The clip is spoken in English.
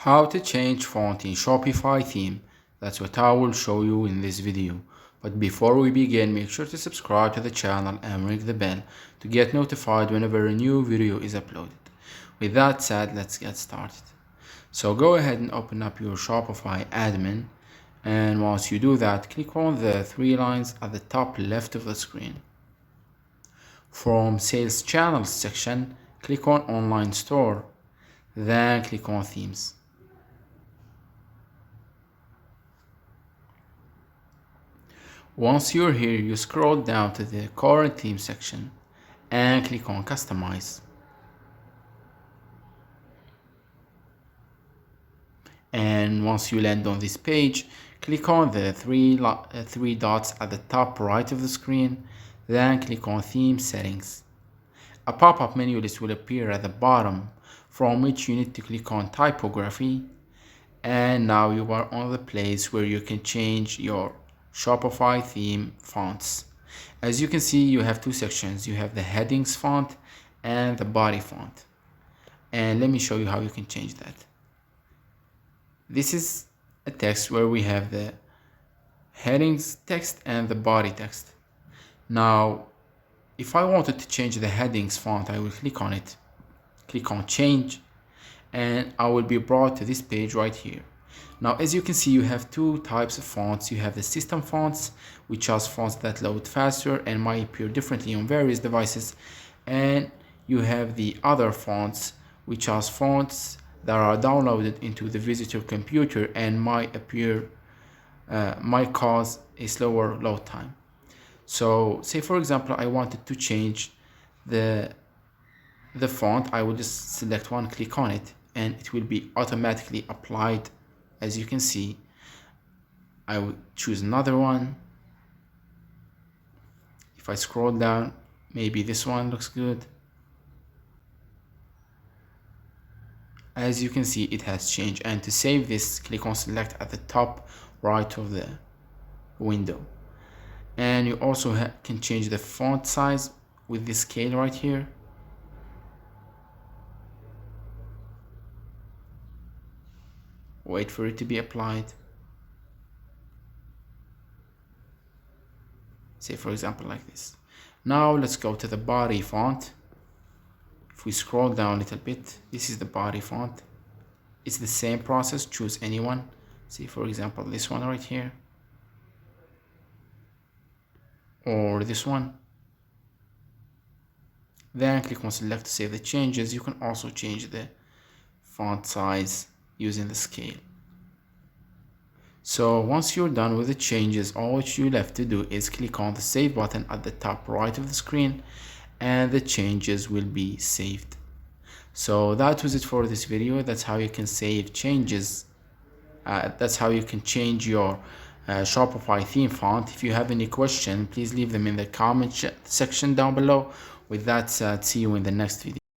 How to change font in Shopify theme. That's what I will show you in this video. But before we begin, make sure to subscribe to the channel and ring the bell to get notified whenever a new video is uploaded. With that said, let's get started. So go ahead and open up your Shopify admin, and once you do that, click on the three lines at the top left of the screen. From Sales Channels section, click on Online Store, then click on Themes. Once you're here, you scroll down to the current theme section and click on Customize. And once you land on this page, click on the three dots at the top right of the screen, then click on Theme Settings. A pop-up menu list will appear at the bottom, from which you need to click on Typography, and now you are on the place where you can change your Shopify theme fonts. As you can see, you have two sections. You have the headings font and the body font. And let me show you how you can change that. This is a text where we have the headings text and the body text. Now, if I wanted to change the headings font, I will click on it, click on change, and I will be brought to this page right here. Now, as you can see, you have two types of fonts. You have the system fonts, which are fonts that load faster and might appear differently on various devices. And you have the other fonts, which are fonts that are downloaded into the visitor computer and might cause a slower load time. So say, for example, I wanted to change the font. I will just select one, click on it, and it will be automatically applied. As you can see, I will choose another one. If I scroll down, maybe this one looks good. As you can see, it has changed. And to save this, click on select at the top right of the window. And you also can change the font size with this scale right here. Wait for it to be applied. Say, for example, like this. Now let's go to the body font. If we scroll down a little bit, this is the body font. It's the same process. Choose anyone. Say, for example, this one right here, or this one. Then click on select to save the changes. You can also change the font size using the scale. So once you're done with the changes, all what you left to do is click on the save button at the top right of the screen, and the changes will be saved. So that was it for this video. That's how you can save changes. That's how you can change your Shopify theme font. If you have any question, please leave them in the comment section down below. With that said, see you in the next video.